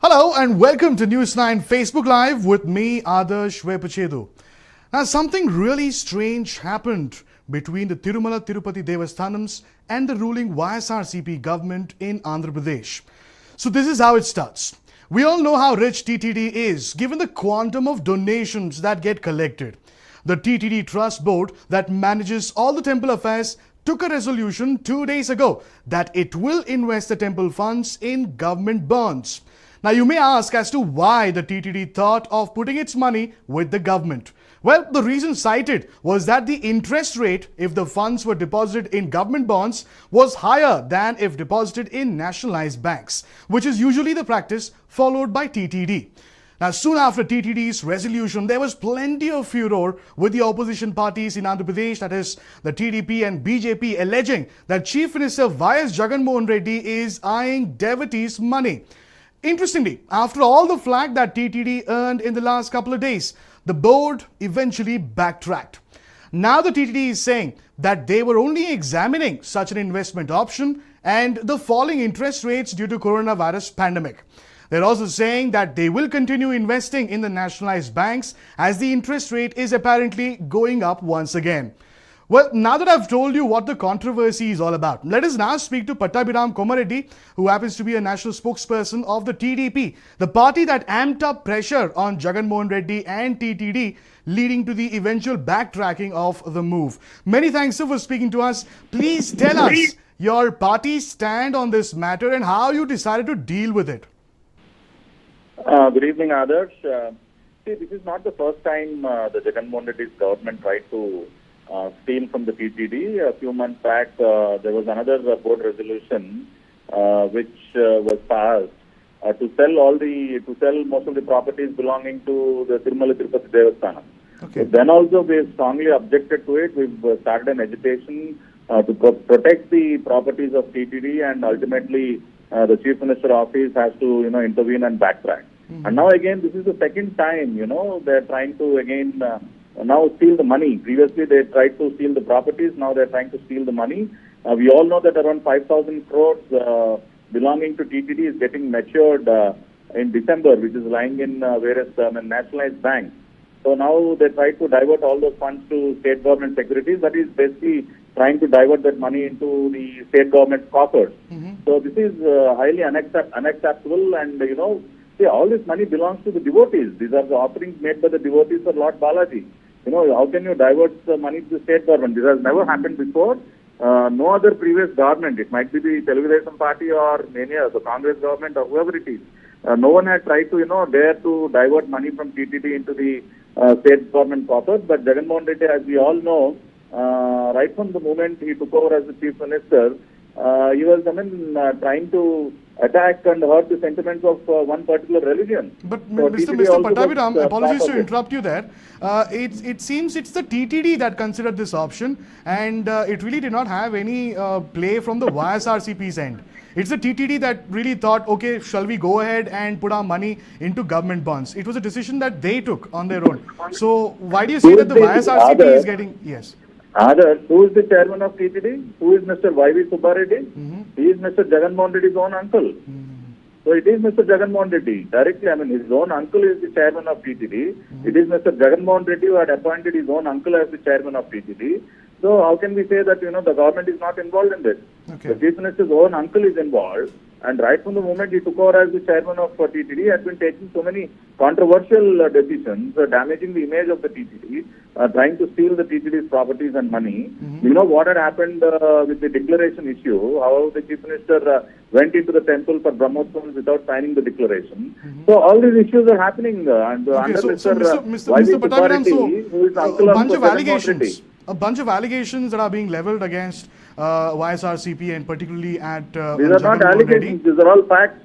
Hello and welcome to News9 Facebook Live with me, Adarsh Vepachedu. Now, something really strange happened between the Tirumala Tirupati Devasthanams and the ruling YSRCP government in Andhra Pradesh. So this is how it starts. We all know how rich TTD is, given the quantum of donations that get collected. The TTD Trust Board that manages all the temple affairs took a resolution 2 days ago that it will invest the temple funds in government bonds. Now you may ask as to why the TTD thought of putting its money with the government. Well, the reason cited was that the interest rate if the funds were deposited in government bonds was higher than if deposited in nationalized banks, which is usually the practice followed by TTD. Now, soon after TTD's resolution, there was plenty of furor with the opposition parties in Andhra Pradesh, that is the TDP and BJP, alleging that Chief Minister Y.S. Jagan Mohan Reddy is eyeing devotees' money. Interestingly, after all the flack that TTD earned in the last couple of days, the board eventually backtracked. Now the TTD is saying that they were only examining such an investment option and the falling interest rates due to coronavirus pandemic. They're also saying that they will continue investing in the nationalized banks as the interest rate is apparently going up once again. Well, now that I've told you what the controversy is all about, let us now speak to Pattabhiram Komareddy, who happens to be a national spokesperson of the TDP, the party that amped up pressure on Jagan Mohan Reddy and TTD, leading to the eventual backtracking of the move. Many thanks, sir, for speaking to us. Please tell us your party's stand on this matter and how you decided to deal with it. Good evening, Adarsh. See, this is not the first time the Jagan Mohan Reddy's government tried to steal from the TTD. A few months back, there was another board resolution which was passed to sell most of the properties belonging to the Tirumala Tirupati Devasthanam. Okay. So then also we strongly objected to it. We've started an agitation to protect the properties of TTD, and ultimately the Chief Minister office has to intervene and backtrack. And now again, this is the second time they're trying to again now steal the money. Previously they tried to steal the properties, now they're trying to steal the money. We all know that around 5,000 crores belonging to TTD is getting matured in December, which is lying in various nationalized banks. So now they try to divert all those funds to state government securities. That is basically trying to divert that money into the state government coffers. So this is highly unacceptable, and see, all this money belongs to the devotees. These are the offerings made by the devotees for Lord Balaji. How can you divert the money to the state government? This has never happened before. No other previous government, it might be the Telugu party or any other, the Congress government or whoever it is, no one had tried to, dare to divert money from TTD into the state government coffers. But Jagan Mohan Reddy, as we all know, right from the moment he took over as the Chief Minister, he was trying to attack and hurt the sentiments of one particular religion. But so Mr. Pattabhiram, apologies to interrupt you there. It seems it's the TTD that considered this option, and it really did not have any play from the YSRCP's end. It's the TTD that really thought, okay, shall we go ahead and put our money into government bonds? It was a decision that they took on their own. So why do you say that the YSRCP is getting... Yes. Who is the chairman of TTD? Who is Mr. Y.V. Subbareddy? He is Mr. Jagan Mohan Reddy's own uncle. So it is Mr. Jagan Mohan Reddy. Directly, his own uncle is the chairman of TTD. It is Mr. Jagan Mohan Reddy who had appointed his own uncle as the chairman of TTD. So how can we say that, the government is not involved in this? Okay. The Chief Minister's own uncle is involved. And right from the moment he took over as the chairman of TTD, he has been taking so many controversial decisions, damaging the image of the TTD, trying to steal the TTD's properties and money. You know what had happened with the declaration issue, how the Chief Minister went into the temple for Brahmotsavams without signing the declaration. So all these issues are happening under Mr. Pattabhiram, who is uncle of a bunch of allegations that are being leveled against YSRCP and particularly at these are not allegations, these are all facts.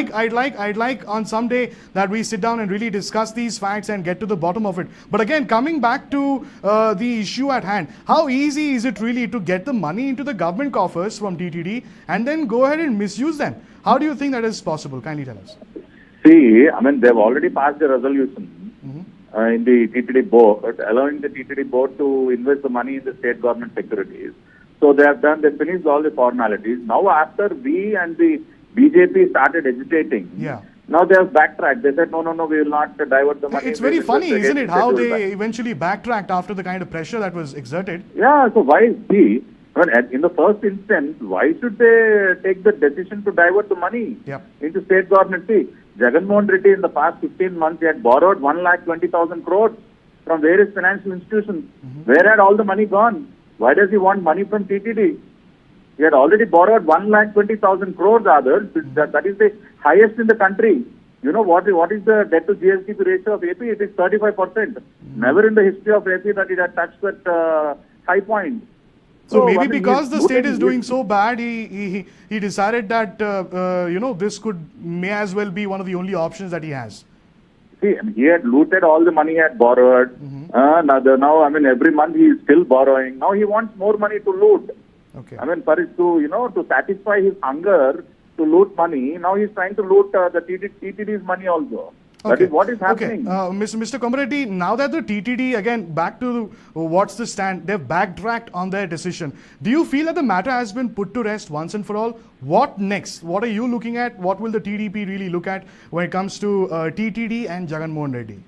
I'd like on some day that we sit down and really discuss these facts and get to the bottom of it. But again, coming back to the issue at hand, how easy is it really to get the money into the government coffers from TTD and then go ahead and misuse them? How do you think that is possible? Kindly tell us. See, they've already passed a resolution in the TTD board, allowing the TTD board to invest the money in the state government securities. So they finished all the formalities. Now after we and the BJP started agitating. Yeah. Now they have backtracked. They said, no, we will not divert the money. It's very We will funny, just isn't again it, how schedule they back. eventually backtracked after the kind of pressure that was exerted. Yeah, so why, see, in the first instance, why should they take the decision to divert the money Yep. into state government? See, Jagannath Reddy in the past 15 months, he had borrowed 1,20,000 crores from various financial institutions. Where had all the money gone? Why does he want money from TTD? He had already borrowed 1,20,000 crores, others. That is the highest in the country. You know what is the debt to GSDP ratio of AP? It is 35%. Never in the history of AP that it had touched that high point. So I maybe mean, because the he's state is looting- doing so bad, he decided that this may as well be one of the only options that he has. See, he had looted all the money he had borrowed. Now, I mean, every month he is still borrowing. Now he wants more money to loot. Okay. I mean, for it to satisfy his hunger to loot money, now he's trying to loot the TTD's money also. That is what is happening. Okay. Mr. Komareddy, now that the TTD, again, back to what's the stand, they've backtracked on their decision. Do you feel that the matter has been put to rest once and for all? What next? What are you looking at? What will the TDP really look at when it comes to TTD and Jagannath Reddy?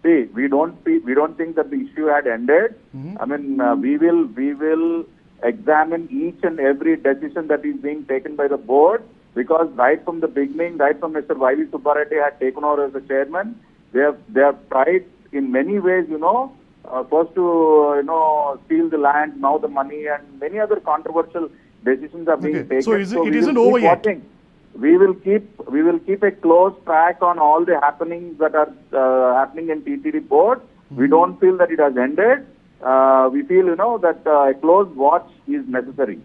See, we don't think that the issue had ended. I mean, we will examine each and every decision that is being taken by the board, because right from the beginning, right from Mr. Y.V. Subbareddy had taken over as the chairman, they have tried in many ways, first to steal the land, now the money, and many other controversial decisions are being taken. So it we isn't will over keep yet. watching. We will keep a close track on all the happenings that are happening in TTD board. We don't feel that it has ended. We feel, that a close watch is necessary.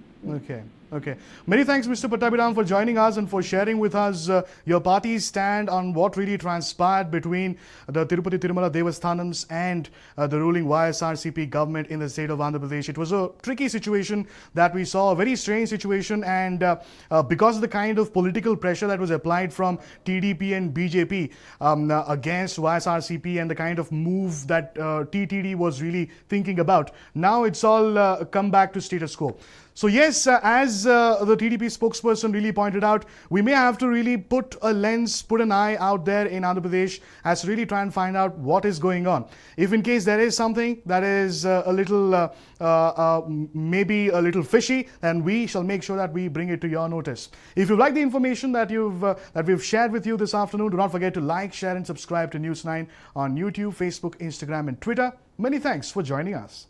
Okay. Many thanks, Mr. Pattabhiram, for joining us and for sharing with us your party's stand on what really transpired between the Tirupati Tirumala Devasthanams and the ruling YSRCP government in the state of Andhra Pradesh. It was a tricky situation that we saw, a very strange situation, and because of the kind of political pressure that was applied from TDP and BJP against YSRCP and the kind of move that TTD was really thinking about, now it's all come back to status quo. So yes, as the TDP spokesperson really pointed out, we may have to really put an eye out there in Andhra Pradesh as to really try and find out what is going on. If in case there is something that is maybe a little fishy, then we shall make sure that we bring it to your notice. If you like the information that we've shared with you this afternoon, do not forget to like, share and subscribe to News 9 on YouTube, Facebook, Instagram and Twitter. Many thanks for joining us.